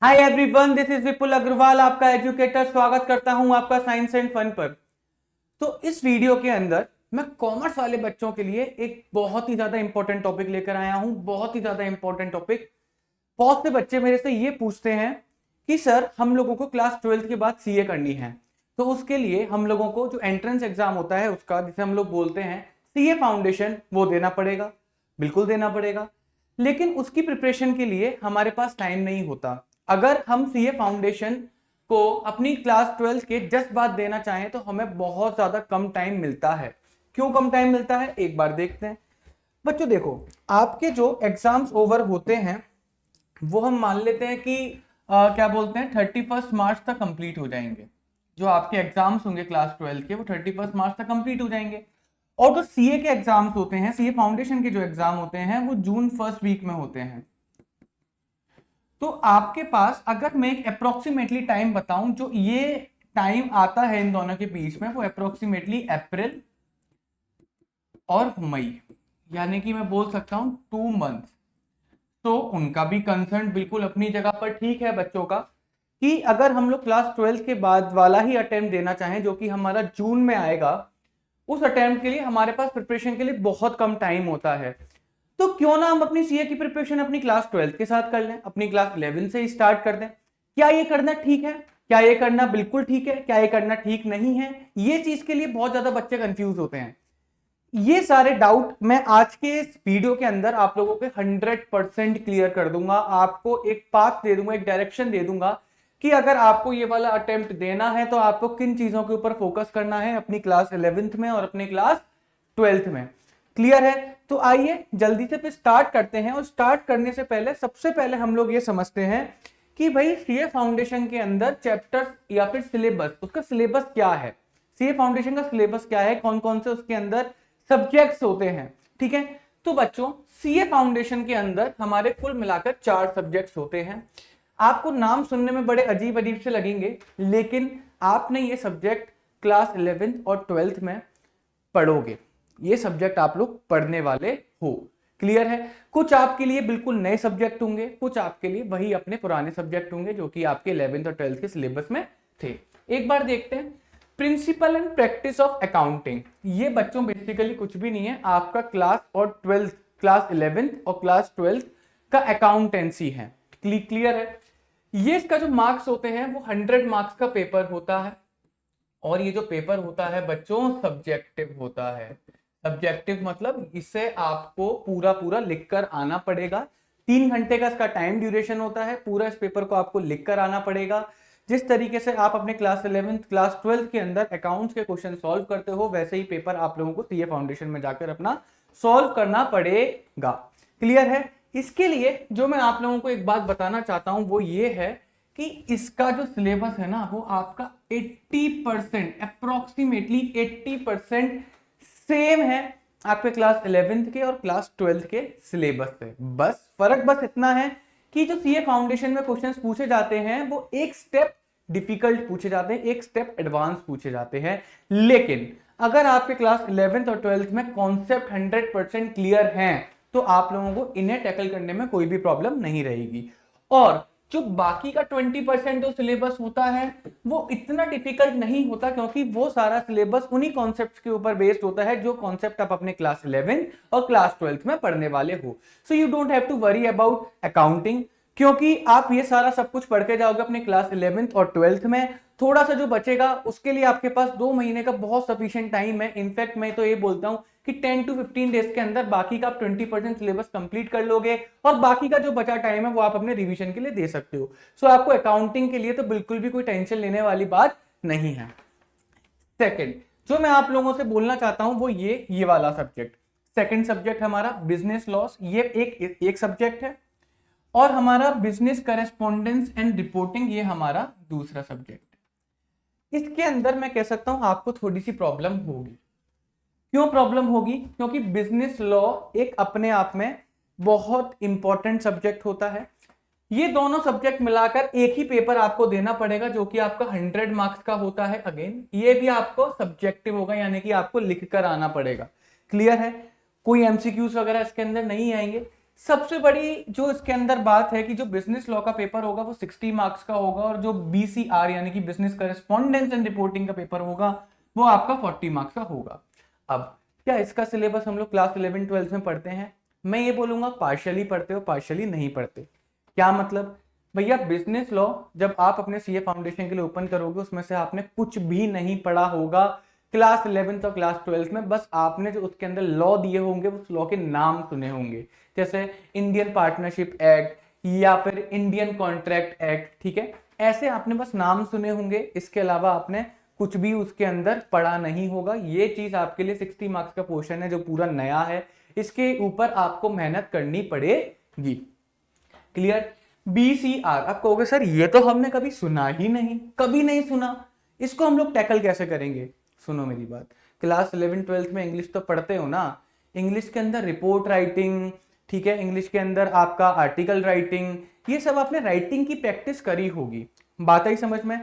Hi everyone, this is विपुल अग्रवाल, आपका educator. स्वागत करता हूं आपका साइंस एंड फन पर। तो इस वीडियो के अंदर मैं कॉमर्स वाले बच्चों के लिए एक बहुत ही ज्यादा इंपॉर्टेंट टॉपिक लेकर आया हूं। बहुत ही ज्यादा इंपॉर्टेंट टॉपिक। बहुत से बच्चे मेरे से ये पूछते हैं कि सर हम लोगों को क्लास 12th के बाद सीए करनी है, तो उसके लिए हम लोगों को जो एंट्रेंस एग्जाम होता है उसका, जिसे हम लोग बोलते हैं सीए फाउंडेशन, वो देना पड़ेगा। बिल्कुल देना पड़ेगा, लेकिन उसकी प्रिपरेशन के लिए हमारे पास टाइम नहीं होता। अगर हम सीए फाउंडेशन को अपनी क्लास 12th के जस्ट बाद देना चाहें तो हमें बहुत ज्यादा कम टाइम मिलता है। क्यों कम टाइम मिलता है, एक बार देखते हैं। बच्चों देखो, आपके जो एग्जाम्स ओवर होते हैं वो हम मान लेते हैं कि क्या बोलते हैं 31 मार्च तक कंप्लीट हो जाएंगे। जो आपके एग्जाम्स होंगे क्लास 12th के, वो 31 मार्च तक कंप्लीट हो जाएंगे। और जो सीए के एग्जाम्स होते हैं, सीए फाउंडेशन के जो एग्जाम होते हैं, वो जून फर्स्ट वीक में होते हैं। तो आपके पास, अगर मैं एक अप्रोक्सीमेटली टाइम बताऊं, जो ये टाइम आता है इन दोनों के बीच में, वो अप्रोक्सीमेटली अप्रैल और मई, यानी कि मैं बोल सकता हूं 2 मंथ। तो उनका भी कंसर्न बिल्कुल अपनी जगह पर ठीक है बच्चों का, कि अगर हम लोग क्लास 12th के बाद वाला ही अटेम्प्ट देना चाहें, जो कि हमारा जून में आएगा, उस अटेम्प्ट के लिए हमारे पास प्रिपरेशन के लिए बहुत कम टाइम होता है। तो क्यों ना हम अपनी सीए की प्रिपरेशन अपनी क्लास 12th के साथ कर लें, अपनी क्लास 11 से स्टार्ट कर दें। क्या ये करना ठीक है? क्या ये करना बिल्कुल ठीक है? क्या ये करना ठीक नहीं है? ये चीज के लिए बहुत ज्यादा बच्चे कंफ्यूज होते हैं। ये सारे डाउट मैं आज के इस वीडियो के अंदर आप लोगों के 100% क्लियर कर दूंगा। आपको एक पाथ दे दूंगा, एक डायरेक्शन दे दूंगा कि अगर आपको ये वाला अटेम्प्ट देना है तो आपको किन चीजों के ऊपर फोकस करना है अपनी क्लास 11th में और अपनी क्लास 12th में। क्लियर है? तो आइए जल्दी से फिर स्टार्ट करते हैं। और स्टार्ट करने से पहले, सबसे पहले हम लोग ये समझते हैं कि भाई सीए फाउंडेशन के अंदर चैप्टर्स या फिर सिलेबस, उसका सिलेबस क्या है। सीए फाउंडेशन का सिलेबस क्या है, कौन कौन से उसके अंदर सब्जेक्ट्स होते हैं। ठीक है, तो बच्चों सीए फाउंडेशन के अंदर हमारे कुल मिलाकर 4 सब्जेक्ट्स होते हैं। आपको नाम सुनने में बड़े अजीब अजीब से लगेंगे, लेकिन आपने ये सब्जेक्ट क्लास 11th और 12th में पढ़ोगे। ये सब्जेक्ट आप लोग पढ़ने वाले हो। क्लियर है? कुछ आपके लिए बिल्कुल नए सब्जेक्ट होंगे, कुछ आपके लिए वही अपने पुराने सब्जेक्ट होंगे जो कि आपके 11th और 12th के सिलेबस में थे। एक बार देखते हैं principle and practice of accounting. ये बच्चों बेसिकली कुछ भी नहीं है, आपका क्लास और 12th, क्लास 11th और क्लास 12th का अकाउंटेंसी है। क्लियर है? ये इसका जो मार्क्स होते हैं वो 100 मार्क्स का पेपर होता है। और ये जो पेपर होता है बच्चों, सब्जेक्टिव होता है। सब्जेक्टिव मतलब इसे आपको पूरा पूरा लिखकर आना पड़ेगा। 3 घंटे का इसका टाइम ड्यूरेशन होता है। पूरा इस पेपर को आपको लिखकर आना पड़ेगा। जिस तरीके से आप अपने क्लास 11th क्लास 12th के अंदर अकाउंट्स के क्वेश्चन सॉल्व करते हो, वैसे ही पेपर आप लोगों को सीए फाउंडेशन में जाकर अपना सॉल्व करना पड़ेगा। क्लियर है? इसके लिए जो मैं आप लोगों को एक बात बताना चाहता हूं वो ये है कि इसका जो सिलेबस है ना, वो आपका 80%, अप्रोक्सीमेटली 80% सेम है आपके क्लास 11th के और क्लास 12th के सिलेबस से। बस फर्क बस इतना है कि जो सीए फाउंडेशन में क्वेश्चंस पूछे जाते हैं वो एक स्टेप डिफिकल्ट पूछे जाते हैं, एक स्टेप एडवांस पूछे जाते हैं। लेकिन अगर आपके क्लास 11th और 12th में कॉन्सेप्ट 100% क्लियर हैं तो आप लोगों को इन्हें टैकल करने में कोई भी प्रॉब्लम नहीं रहेगी। और जो बाकी का 20% जो सिलेबस होता है वो इतना डिफिकल्ट नहीं होता, क्योंकि वो सारा सिलेबस उन्हीं कॉन्सेप्ट्स के ऊपर बेस्ड होता है जो कॉन्सेप्ट आप अपने क्लास 11 और क्लास 12 में पढ़ने वाले हो। So you don't have to worry about accounting, क्योंकि आप ये सारा सब कुछ पढ़ के जाओगे अपने क्लास 11th और 12th में। थोड़ा सा जो बचेगा उसके लिए आपके पास 2 महीने का बहुत सफिशिएंट टाइम है। इनफैक्ट मैं तो ये बोलता हूं कि 10 to 15 डेज के अंदर बाकी का आप 20% सिलेबस कंप्लीट कर लोगे और बाकी का जो बचा टाइम है वो आप अपने रिवीजन के लिए दे सकते हो। सो आपको अकाउंटिंग के लिए तो बिल्कुल भी कोई टेंशन लेने वाली बात नहीं है। सेकंड जो मैं आप लोगों से बोलना चाहता हूं वो ये वाला सब्जेक्ट, सेकंड सब्जेक्ट हमारा बिजनेस लॉस, ये एक सब्जेक्ट है। और हमारा बिजनेस करेस्पॉन्डेंस एंड रिपोर्टिंग, ये हमारा दूसरा सब्जेक्ट। इसके अंदर मैं कह सकता हूं आपको थोड़ी सी प्रॉब्लम होगी। क्यों प्रॉब्लम होगी? क्योंकि बिजनेस लॉ एक अपने आप में बहुत इंपॉर्टेंट सब्जेक्ट होता है। ये दोनों सब्जेक्ट मिलाकर एक ही पेपर आपको देना पड़ेगा जो कि आपका 100 मार्क्स का होता है। अगेन ये भी आपको सब्जेक्टिव होगा, यानी कि आपको लिख कर आना पड़ेगा। क्लियर है? कोई एमसीक्यूज वगैरह इसके अंदर नहीं आएंगे। सबसे बड़ी जो इसके अंदर बात है कि जो बिजनेस लॉ का पेपर होगा वो 60 मार्क्स का होगा और जो BCR यानी कि बिजनेस करेस्पॉन्डेंस एंड रिपोर्टिंग का पेपर होगा वो आपका 40 मार्क्स का होगा। अब क्या इसका सिलेबस हम लोग क्लास 11 12 में पढ़ते हैं? मैं ये बोलूंगा पार्शियली पढ़ते हो, पार्शियली नहीं पढ़ते। क्या मतलब? भैया बिजनेस लॉ जब आप अपने सीए फाउंडेशन के लिए ओपन करोगे उसमें से आपने कुछ भी नहीं पढ़ा होगा क्लास 11th और क्लास 12th में। बस आपने जो उसके अंदर लॉ दिए होंगे उस लॉ के नाम सुने होंगे, जैसे इंडियन पार्टनरशिप एक्ट या फिर इंडियन कॉन्ट्रैक्ट एक्ट, ठीक है, ऐसे आपने बस नाम सुने होंगे। इसके अलावा आपने कुछ भी उसके अंदर पढ़ा नहीं होगा। ये चीज आपके लिए 60 मार्क्स का पोर्शन है जो पूरा नया है, इसके ऊपर आपको मेहनत करनी पड़ेगी। क्लियर? BCR आप कहोगे सर ये तो हमने कभी सुना ही नहीं, कभी नहीं सुना, इसको हम लोग टैकल कैसे करेंगे? सुनो मेरी बात, क्लास 11 12 में इंग्लिश तो पढ़ते हो ना, इंग्लिश के अंदर रिपोर्ट राइटिंग, ठीक है, इंग्लिश के अंदर आपका आर्टिकल राइटिंग, ये सब आपने राइटिंग की प्रैक्टिस करी होगी। बात आई समझ में?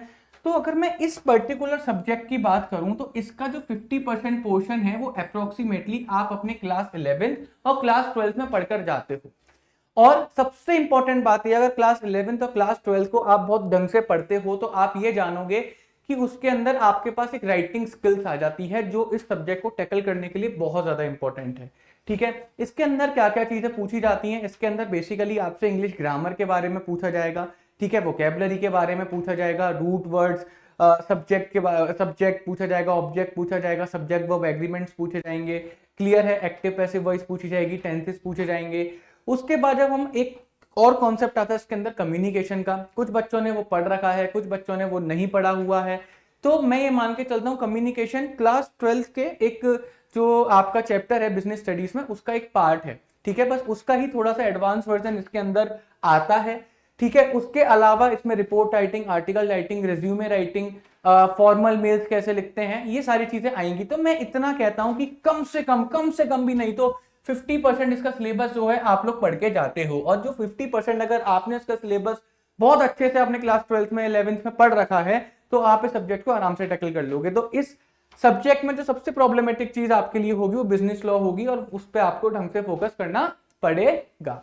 तो अगर मैं इस पर्टिकुलर सब्जेक्ट की बात करूं तो इसका जो 50% पोर्शन है वो अप्रोक्सीमेटली आप अपने क्लास 11 और क्लास 12 में पढ़कर जाते हो। और सबसे इंपॉर्टेंट बात है, अगर क्लास 11 और क्लास 12 को आप बहुत ढंग से पढ़ते हो तो आप ये जानोगे कि उसके अंदर आपके पास एक राइटिंग स्किल्स आ जाती है जो इस सब्जेक्ट को टैकल करने के लिए बहुत ज्यादा इंपॉर्टेंट है। ठीक है, इसके अंदर क्या क्या चीजें पूछी जाती हैं? इसके अंदर बेसिकली आपसे इंग्लिश ग्रामर के बारे में पूछा जाएगा, ठीक है, वोकैबुलरी के बारे में पूछा जाएगा, रूट वर्ड्स, सब्जेक्ट पूछा जाएगा, ऑब्जेक्ट पूछा जाएगा, सब्जेक्ट वर्ब एग्रीमेंट्स पूछे जाएंगे, क्लियर है, एक्टिव पैसिव वॉइस पूछी जाएगी, टेंसेस पूछे जाएंगे। उसके बाद जब हम एक और कॉन्सेप्ट आता है इसके अंदर कम्युनिकेशन का, कुछ बच्चों ने वो पढ़ रखा है, कुछ बच्चों ने वो नहीं पढ़ा हुआ है, तो मैं ये मान के चलता हूँ कम्युनिकेशन क्लास 12 के एक जो आपका चैप्टर है बिजनेस स्टडीज में उसका एक पार्ट है, ठीक है, बस उसका ही थोड़ा सा एडवांस वर्जन इसके अंदर आता है, ठीक है। उसके अलावा इसमें report writing, article writing, resume writing, formal mails कैसे लिखते हैं, ये सारी चीजें आएंगी। तो मैं इतना कहता हूं कि कम से कम भी नहीं तो 50% इसका सिलेबस जो है आप लोग पढ़ के जाते हो, और जो 50% अगर आपने इसका सिलेबस बहुत अच्छे से अपने क्लास 12th में 11th में पढ़ रखा है तो आप इस सब्जेक्ट को आराम से टैकल कर लोगे। तो इस सब्जेक्ट में जो सबसे प्रॉब्लमेटिक चीज आपके लिए होगी वो बिजनेस लॉ होगी, और उस पर आपको ढंग से फोकस करना पड़ेगा।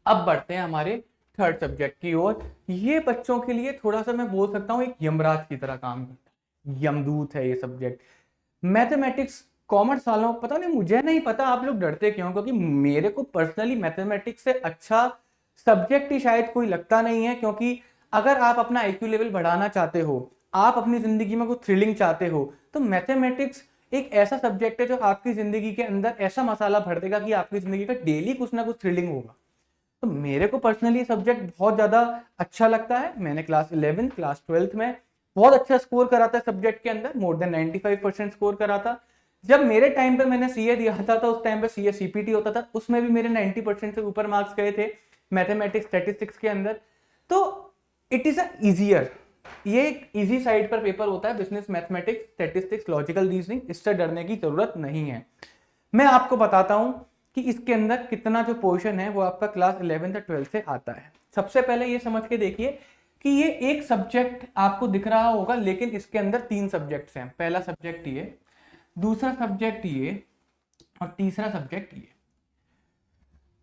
अब बढ़ते हैं हमारे थर्ड सब्जेक्ट की ओर। ये बच्चों के लिए थोड़ा सा मैं बोल सकता हूं एक यमराज की तरह काम करता है, यमदूत है ये सब्जेक्ट। मैथमेटिक्स कॉमर्स वालों, पता नहीं, मुझे नहीं पता आप लोग डरते क्यों, क्योंकि मेरे को पर्सनली मैथमेटिक्स से अच्छा सब्जेक्ट ही शायद कोई लगता नहीं है। क्योंकि अगर आप अपना IQ लेवल बढ़ाना चाहते हो, आप अपनी जिंदगी में कुछ थ्रिलिंग चाहते हो, तो मैथमेटिक्स एक ऐसा सब्जेक्ट है जो आपकी जिंदगी के अंदर ऐसा मसाला भर देगा कि आपकी जिंदगी का डेली कुछ ना कुछ थ्रिलिंग होगा। तो मेरे को पर्सनली सब्जेक्ट बहुत ज्यादा अच्छा लगता है। मैंने क्लास 11 क्लास 12 में बहुत अच्छा स्कोर करा था सब्जेक्ट के अंदर, मोर देन 95% स्कोर करा था। जब मेरे टाइम पे मैंने सीए दिया था तो उस टाइम पे सीए CPT होता था, उसमें भी मेरे 90% से ऊपर मार्क्स गए थे मैथमेटिक्स स्टैटिस्टिक्स के अंदर। तो इट इज अ इजियर, ये एक इजी साइड पर पेपर होता है business mathematics statistics logical reasoning, इससे डरने की जरूरत नहीं है। मैं आपको बताता हूं कि इसके अंदर कितना जो पोर्शन है वो आपका क्लास 11 या 12 से आता है। सबसे पहले ये समझ के देखिए कि ये एक सब्जेक्ट आपको दिख रहा होगा, लेकिन इसके अंदर 3 सब्जेक्ट्स हैं। पहला सब्जेक्ट ये, दूसरा सब्जेक्ट ये, और तीसरा सब्जेक्ट ये।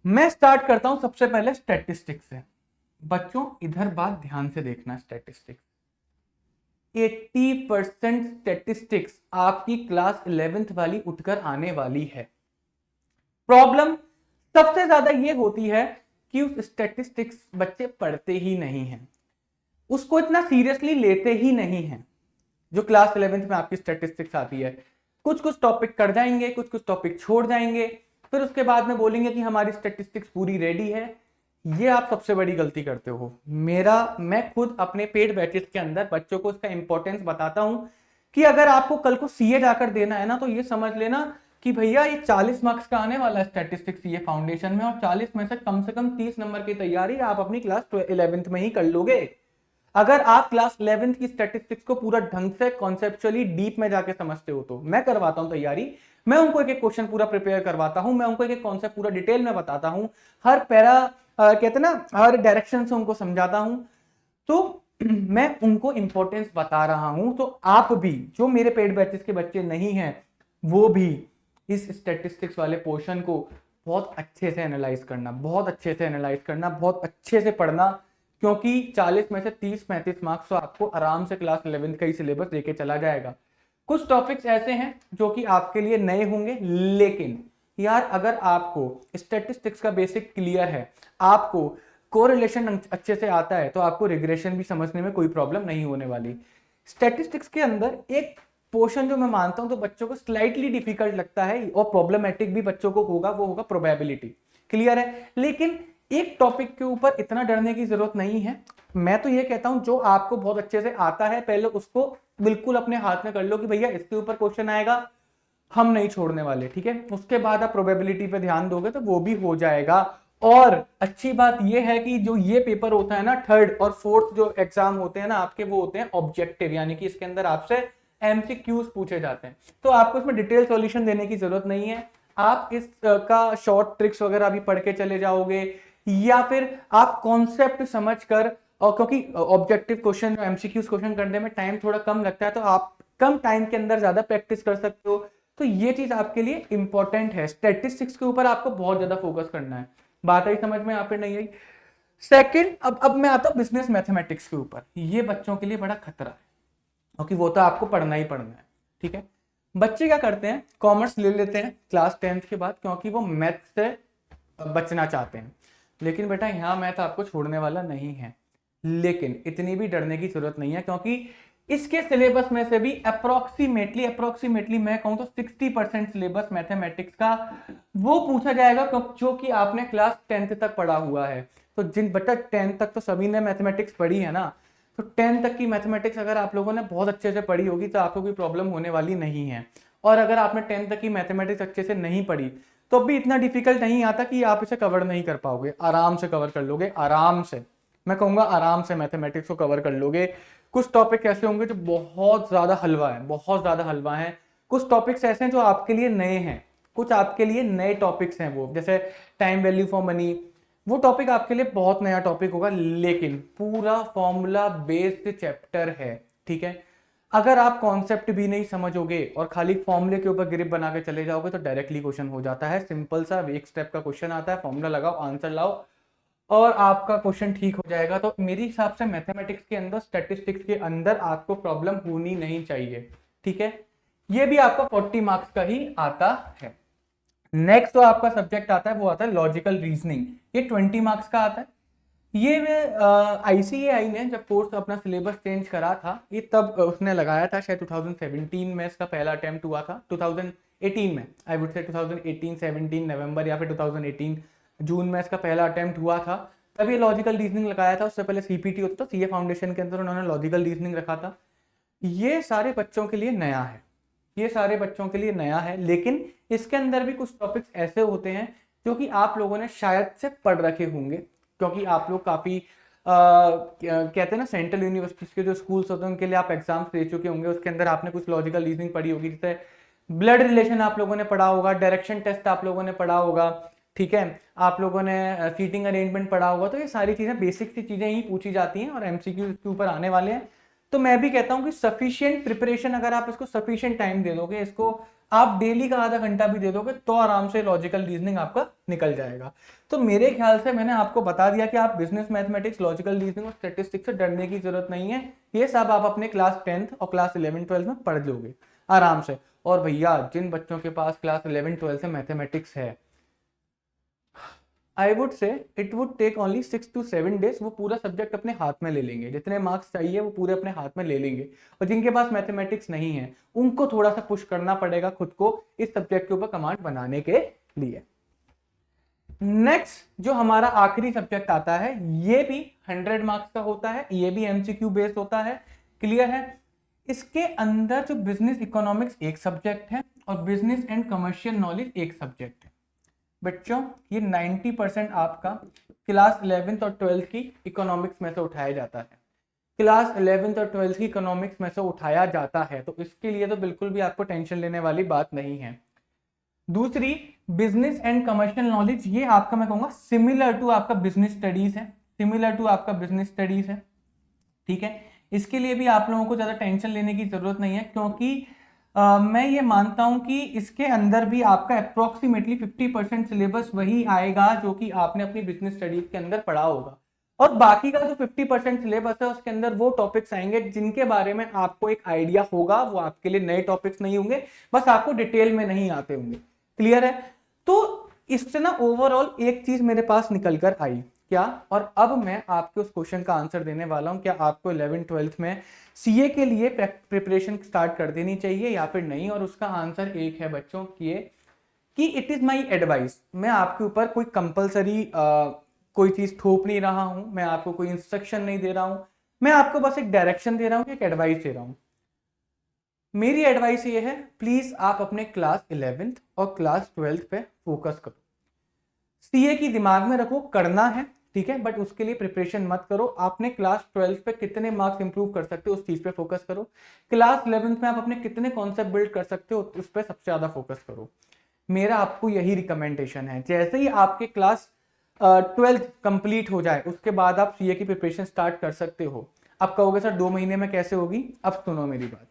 मैं स्टार्ट करता हूं सबसे पहले स्टैटिस्टिक्स से। बच्चों इधर बात ध्यान से देखना, स्टैटिस्टिक्स 80% स्टैटिस्टिक्स आपकी क्लास 11th वाली उठकर आने वाली है। प्रॉब्लम सबसे ज्यादा ये होती है कि उस स्टैटिस्टिक्स बच्चे पढ़ते ही नहीं हैं, उसको इतना सीरियसली लेते ही नहीं हैं। जो क्लास 11th में आपकी स्टैटिस्टिक्स आती है, कुछ कुछ टॉपिक कर जाएंगे, कुछ कुछ टॉपिक छोड़ जाएंगे, फिर उसके बाद में बोलेंगे कि हमारी स्टैटिस्टिक्स पूरी रेडी है। ये आप सबसे बड़ी गलती करते हो। मैं खुद अपने पेड बैचेस के अंदर बच्चों को इसका इंपॉर्टेंस बताता हूं कि अगर आपको कल को सीए जाकर देना है ना, तो ये समझ लेना कि भैया ये 40 मार्क्स का आने वाला है स्टैटिस्टिक्स ये फाउंडेशन में, और 40 में से कम 30 नंबर की तैयारी आप अपनी क्लास 11th में ही कर लोगे। अगर आप क्लास 11th की स्टैटिस्टिक्स को पूरा ढंग से कॉन्सेप्चुअली डीप में जाके समझते हो तो मैं करवाता हूं तैयारी, मैं उनको एक एक क्वेश्चन पूरा प्रिपेयर करवाता हूं, मैं उनको एक एक कॉन्सेप्ट पूरा डिटेल में बताता हूं, हर पैरा कहते हैं ना हर डायरेक्शन से उनको समझाता हूं, तो मैं उनको इंपॉर्टेंस बता रहा हूं। तो आप भी जो मेरे पेड बैचेस के बच्चे नहीं हैं वो भी इस स्टैटिस्टिक्स वाले पोर्शन को बहुत अच्छे से एनालाइज करना, बहुत अच्छे से एनालाइज करना, बहुत अच्छे से पढ़ना, क्योंकि 40 में से 30-35 मार्क्स तो आपको आराम से क्लास 11 का ही सिलेबस देके चला जाएगा। कुछ टॉपिक्स ऐसे हैं जो कि आपके लिए नए होंगे, लेकिन यार अगर आपको स्टैटिस्टिक्स का बेसिक क्लियर है, आपको कोरिलेशन अच्छे से आता है, तो आपको रिग्रेशन भी समझने में कोई प्रॉब्लम नहीं होने वाली। स्टैटिस्टिक्स के अंदर एक पोर्शन जो मैं मानता हूं तो बच्चों को स्लाइटली डिफिकल्ट लगता है और प्रॉब्लमेटिक भी बच्चों को होगा, वो होगा प्रोबेबिलिटी। क्लियर है? लेकिन एक टॉपिक के ऊपर इतना डरने की जरूरत नहीं है। मैं तो ये कहता हूं जो आपको बहुत अच्छे से आता है पहले उसको बिल्कुल अपने हाथ में कर लो कि भैया इसके ऊपर क्वेश्चन आएगा, हम नहीं छोड़ने वाले, ठीक है। उसके बाद आप प्रोबेबिलिटी पे ध्यान दोगे तो वो भी हो जाएगा। और अच्छी बात यह है कि जो ये पेपर होता है ना, थर्ड और फोर्थ जो एग्जाम होते हैं ना आपके, वो होते हैं ऑब्जेक्टिव, यानी कि इसके अंदर आपसे एमसीक्यूज पूछे जाते हैं, तो आपको इसमें डिटेल सॉल्यूशन देने की जरूरत नहीं है। आप इस का शॉर्ट ट्रिक्स वगैरह भी पढ़ के चले जाओगे, या फिर आप कॉन्सेप्ट समझकर, और क्योंकि ऑब्जेक्टिव क्वेश्चन एमसीक्यूज क्वेश्चन करने में टाइम थोड़ा कम लगता है, तो आप कम टाइम के अंदर ज्यादा प्रैक्टिस कर सकते हो। तो ये चीज आपके लिए इंपॉर्टेंट है। स्टैटिस्टिक्स के ऊपर आपको बहुत ज्यादा फोकस करना है। बात आई समझ में? यहाँ पे नहीं आई? सेकंड, अब मैं आता हूँ बिजनेस मैथमेटिक्स के ऊपर। ये बच्चों के लिए बड़ा खतरा है, क्योंकि वो तो आपको पढ़ना ही पढ़ना है, ठीक है। बच्चे क्या करते हैं, कॉमर्स ले लेते हैं क्लास 10th के बाद, क्योंकि वो मैथ से बचना चाहते हैं। लेकिन बेटा यहाँ मैथ आपको छोड़ने वाला नहीं है, लेकिन इतनी भी डरने की जरूरत नहीं है, क्योंकि इसके सिलेबस में से भी अप्रोक्सीमेटली मैं कहूं तो 60% सिलेबस मैथमेटिक्स का वो पूछा जाएगा जो कि आपने क्लास 10th तक पढ़ा हुआ है। तो जिन बच्चा 10th तक तो सभी ने मैथमेटिक्स पढ़ी है ना, तो 10th तक की मैथमेटिक्स अगर आप लोगों ने बहुत अच्छे से पढ़ी होगी तो आपको कोई प्रॉब्लम होने वाली नहीं है। और अगर आपने 10th तक की मैथमेटिक्स अच्छे से नहीं पढ़ी तो भी इतना डिफिकल्ट नहीं आता कि आप इसे कवर नहीं कर पाओगे, आराम से कवर कर लोगे, आराम से, मैं कहूंगा आराम से मैथमेटिक्स को कवर कर लोगे। कुछ टॉपिक ऐसे होंगे जो बहुत ज्यादा हलवा है, बहुत ज्यादा हलवा है। कुछ टॉपिक्स ऐसे हैं जो आपके लिए नए हैं, कुछ आपके लिए नए टॉपिक्स हैं, वो जैसे टाइम वैल्यू फॉर मनी, वो टॉपिक आपके लिए बहुत नया टॉपिक होगा, लेकिन पूरा फॉर्मूला बेस्ड चैप्टर है, ठीक है। अगर आप कॉन्सेप्ट भी नहीं समझोगे और खाली फॉर्मूले के ऊपर ग्रिप बना के चले जाओगे तो डायरेक्टली क्वेश्चन हो जाता है। सिंपल सा एक स्टेप का क्वेश्चन आता है, फॉर्मूला लगाओ, आंसर लाओ और आपका क्वेश्चन ठीक हो जाएगा। तो मेरे हिसाब से मैथमेटिक्स के अंदर, स्टैटिस्टिक्स के अंदर आपको प्रॉब्लम होनी नहीं चाहिए, ठीक है। ये भी आपका 40 मार्क्स का ही आता है। नेक्स्ट तो आपका सब्जेक्ट आता है, वो आता है लॉजिकल रीजनिंग। ये 20 मार्क्स का आता है। ये ICAI ने जब कोर्स अपना सिलेबस चेंज करा था, ये तब उसने लगाया था, शायद 2017 में इसका पहला अटेम्प्ट हुआ था, 2018 में, आई वुड से 2018-17 नवंबर या फिर 2018 जून में इसका पहला अटेम्प्ट हुआ था। तब ये लॉजिकल रीजनिंग लगाया था। उससे पहले CPT होता था, CA फाउंडेशन के अंदर उन्होंने लॉजिकल रीजनिंग रखा था। ये सारे बच्चों के लिए नया है, ये सारे बच्चों के लिए नया है, लेकिन इसके अंदर भी कुछ टॉपिक्स ऐसे होते हैं जो कि आप लोगों ने शायद से पढ़ रखे होंगे, क्योंकि आप लोग काफी कहते हैं ना, सेंट्रल यूनिवर्सिटीज के जो स्कूल्स होते हैं उनके लिए आप एग्जाम्स दे चुके होंगे। उसके अंदर आपने कुछ लॉजिकल रीजनिंग पढ़ी होगी, जैसे ब्लड रिलेशन आप लोगों ने पढ़ा होगा, डायरेक्शन टेस्ट आप लोगों ने पढ़ा होगा, ठीक है, आप लोगों ने सीटिंग अरेंजमेंट पढ़ा होगा। तो ये सारी चीजें, बेसिक सी चीजें ही पूछी जाती हैं और MCQ के ऊपर आने वाले हैं। तो मैं भी कहता हूं कि सफिशिएंट प्रिपरेशन, अगर आप इसको सफिशिएंट टाइम दे दोगे, इसको आप डेली का आधा घंटा भी दे दोगे, तो आराम से लॉजिकल रीजनिंग आपका निकल जाएगा। तो मेरे ख्याल से मैंने आपको बता दिया कि आप बिजनेस मैथमेटिक्स, लॉजिकल रीजनिंग और स्टैटिस्टिक्स से डरने की जरूरत नहीं है। ये सब आप अपने क्लास 10th और क्लास 11-12 में पढ़ लोगे आराम से। और भैया जिन बच्चों के पास क्लास 11-12 से मैथमेटिक्स है, I would say it would take only 6 to 7 days, वो पूरा सब्जेक्ट अपने हाथ में ले लेंगे, जितने मार्क्स चाहिए वो पूरे अपने हाथ में ले लेंगे। और जिनके पास मैथमेटिक्स नहीं है उनको थोड़ा सा पुश करना पड़ेगा खुद को इस सब्जेक्ट के ऊपर कमांड बनाने के लिए। नेक्स्ट जो हमारा आखिरी सब्जेक्ट आता है, ये भी 100 मार्क्स का होता है, ये भी MCQ बेस्ड होता है, क्लियर है। इसके अंदर जो बिजनेस इकोनॉमिक्स एक सब्जेक्ट है और बिजनेस एंड कमर्शियल नॉलेज एक सब्जेक्ट है। बच्चों ये 90% आपका क्लास 11th और 12th की इकोनॉमिक्स में से उठाया जाता है, क्लास 11th और 12th की इकोनॉमिक्स में से उठाया जाता है, तो इसके लिए तो बिल्कुल भी आपको टेंशन लेने वाली बात नहीं है। दूसरी बिजनेस एंड कमर्शियल नॉलेज, ये आपका मैं कहूंगा सिमिलर टू आपका बिजनेस स्टडीज है, सिमिलर टू आपका बिजनेस स्टडीज है, ठीक है। इसके लिए भी आप लोगों को ज्यादा टेंशन लेने की जरूरत नहीं है, क्योंकि मैं ये मानता हूं कि इसके अंदर भी आपका अप्रोक्सीमेटली 50% सिलेबस वही आएगा जो कि आपने अपनी बिजनेस स्टडीज के अंदर पढ़ा होगा, और बाकी का जो 50% सिलेबस है उसके अंदर वो टॉपिक्स आएंगे जिनके बारे में आपको एक आइडिया होगा, वो आपके लिए नए टॉपिक्स नहीं होंगे, बस आपको डिटेल में नहीं आते होंगे। क्लियर है? तो इससे ना ओवरऑल एक चीज मेरे पास निकल कर आई क्या, और अब मैं आपके उस क्वेश्चन का आंसर देने वाला हूं, क्या आपको 11th-12th में सीए के लिए प्रिपरेशन स्टार्ट कर देनी चाहिए या फिर नहीं? और उसका आंसर एक है बच्चों कि इट इज माई एडवाइस। मैं आपके ऊपर कोई कंपलसरी कोई चीज थोप नहीं रहा हूं, मैं आपको कोई इंस्ट्रक्शन नहीं दे रहा हूं, मैं आपको बस एक डायरेक्शन दे रहा हूं, एक एडवाइस दे रहा हूं। मेरी एडवाइस ये है, प्लीज आप अपने क्लास 11th और क्लास 12th पे फोकस करो। सीए की दिमाग में रखो, करना है ठीक है, बट उसके लिए प्रिपरेशन मत करो। आपने क्लास 12th पे कितने मार्क्स इंप्रूव कर सकते हो उस चीज पे फोकस करो। क्लास 11th में आप अपने कितने कॉन्सेप्ट बिल्ड कर सकते हो उस पर सबसे ज्यादा फोकस करो। मेरा आपको यही रिकमेंडेशन है। जैसे ही आपके क्लास 12th कंप्लीट हो जाए उसके बाद आप सीए की प्रिपरेशन स्टार्ट कर सकते हो। आप कहोगे सर 2 महीने में कैसे होगी? अब सुनो मेरी बात।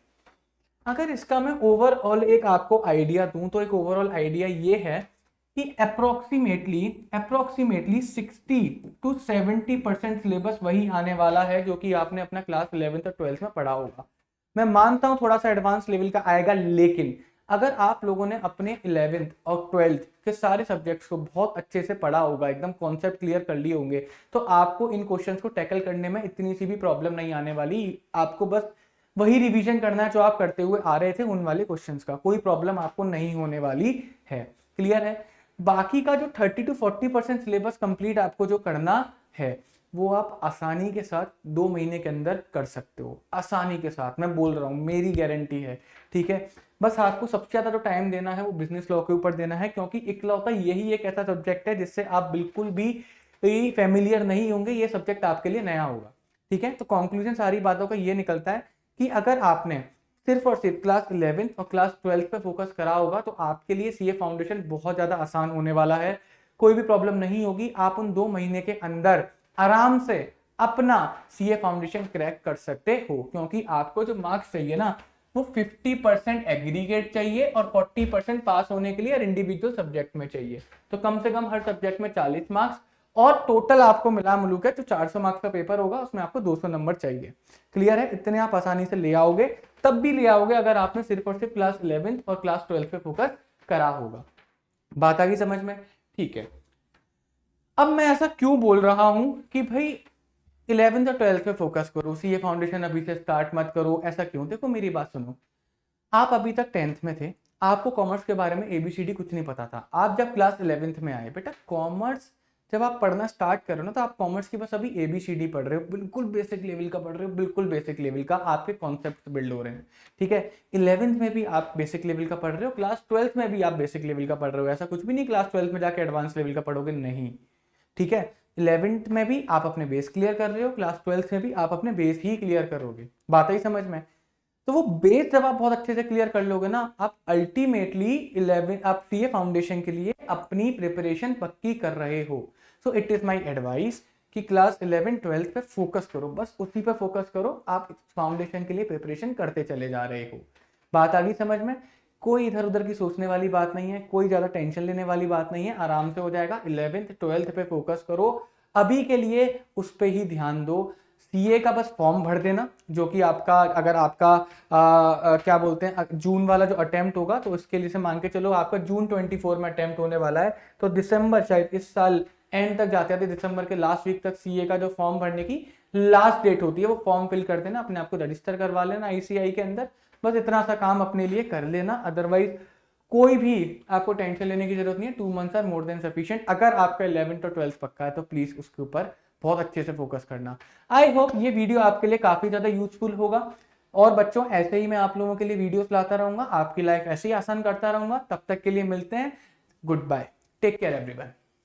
अगर इसका मैं ओवरऑल एक आपको आइडिया दूं तो एक ओवरऑल आइडिया ये है कि अप्रोक्सीमेटली 60-70% सिलेबस वही आने वाला है जो कि आपने अपना क्लास 11th और 12th में पढ़ा होगा। मैं मानता हूं थोड़ा सा एडवांस लेवल का आएगा, लेकिन अगर आप लोगों ने अपने 11th और 12th के सारे सब्जेक्ट्स को बहुत अच्छे से पढ़ा होगा, एकदम कॉन्सेप्ट क्लियर कर लिए होंगे, तो आपको इन क्वेश्चंस को टैकल करने में इतनी सी भी प्रॉब्लम नहीं आने वाली। आपको बस वही रिवीजन करना है जो आप करते हुए आ रहे थे उन वाले क्वेश्चंस का, कोई प्रॉब्लम आपको नहीं होने वाली है। क्लियर है? बाकी का जो 30-40% सिलेबस कंप्लीट आपको जो करना है वो आप आसानी के साथ 2 महीने के अंदर कर सकते हो, आसानी के साथ मैं बोल रहा हूँ, मेरी गारंटी है। ठीक है, बस आपको सबसे ज्यादा जो टाइम देना है वो बिजनेस लॉ के ऊपर देना है, क्योंकि इकलौता यही एक ऐसा सब्जेक्ट है जिससे आप बिल्कुल भी फेमिलियर नहीं होंगे, ये सब्जेक्ट आपके लिए नया होगा। ठीक है, तो कंक्लूजन सारी बातों का ये निकलता है कि अगर आपने सिर्फ और सिर्फ क्लास 11th और क्लास 12th पे फोकस करा होगा तो आपके लिए सीए फाउंडेशन बहुत ज्यादा आसान होने वाला है। कोई भी प्रॉब्लम नहीं होगी, आप उन 2 महीने के अंदर आराम से अपना सीए फाउंडेशन क्रैक कर सकते हो, क्योंकि आपको जो मार्क्स चाहिए ना वो 50% एग्रीगेट चाहिए और 40% पास होने के लिए और इंडिविजुअल सब्जेक्ट में चाहिए। तो कम से कम हर सब्जेक्ट में 40 मार्क्स, और टोटल आपको मिला मिलू के जो 400 मार्क्स का पेपर होगा उसमें आपको 200 नंबर चाहिए। क्लियर है? इतने आप आसानी से ले आओगे, तब भी ले आओगे अगर आपने सिर्फ और सिर्फ क्लास 11th और क्लास 12th पे फोकस करा होगा। बात आ गई समझ में? ठीक है, अब मैं ऐसा क्यों बोल रहा हूं कि भाई 11th और 12th पे फोकस करो, सीए फाउंडेशन अभी से स्टार्ट मत करो, ऐसा क्यों? देखो मेरी बात सुनो, आप अभी तक 10th में थे, आपको कॉमर्स के बारे में एबीसीडी कुछ नहीं पता था। आप जब क्लास 11th में आए, बेटा कॉमर्स जब आप पढ़ना स्टार्ट करो ना तो आप कॉमर्स की बस अभी एबीसीडी पढ़ रहे हो, बिल्कुल बेसिक लेवल का पढ़ रहे हो, बिल्कुल बेसिक लेवल का आपके कॉन्सेप्ट बिल्ड हो रहे हैं। ठीक है, 11th में भी आप बेसिक लेवल का पढ़ रहे हो, क्लास 12th में भी आप बेसिक लेवल का पढ़ रहे हो, ऐसा कुछ भी नहीं क्लास 12th में जाके एडवांस लेवल का पढ़ोगे, नहीं। ठीक है, 11th में भी आप अपने बेस क्लियर कर रहे हो, क्लास 12th में भी आप अपने बेस ही क्लियर करोगे। बात ही समझ में? तो वो बेस जब आप बहुत अच्छे से क्लियर कर लोगे ना, आप अल्टीमेटली 11 आप सीए फाउंडेशन के लिए अपनी प्रिपरेशन पक्की कर रहे हो। So it is my advice कि क्लास 11-12th पे फोकस करो, बस उसी पे फोकस करो, आप फाउंडेशन के लिए प्रिपरेशन करते चले जा रहे हो। बात आ गई समझ में? कोई इधर उधर की सोचने वाली बात नहीं है, कोई ज्यादा टेंशन लेने वाली बात नहीं है, आराम से हो जाएगा। 11th-12th पे फोकस करो, अभी के लिए उस पर ही ध्यान दो। सीए का बस फॉर्म भर देना, जो कि आपका अगर आपका क्या बोलते हैं जून वाला जो अटेम्प्ट होगा, तो उसके लिए से मान के चलो आपका जून 24 में अटेम्प्ट होने वाला है, तो दिसंबर शायद इस साल एंड तक जाते थे, दिसंबर के लास्ट वीक तक सीए का जो फॉर्म भरने की लास्ट डेट होती है, वो फॉर्म फिल कर देना, अपने आप को रजिस्टर करवा लेना आईसीआई के अंदर, बस इतना सा काम अपने लिए कर लेना। अदरवाइज कोई भी आपको टेंशन लेने की जरूरत नहीं है, 2 months are more than sufficient. अगर आपका 11th और 12th पक्का है तो प्लीज उसके ऊपर बहुत अच्छे से फोकस करना। आई होप ये वीडियो आपके लिए काफी ज्यादा यूजफुल होगा, और बच्चों ऐसे ही मैं आप लोगों के लिए वीडियोस लाता रहूंगा, आपकी लाइफ ऐसे ही आसान करता रहूंगा। तब तक के लिए मिलते हैं, goodbye, take care everyone.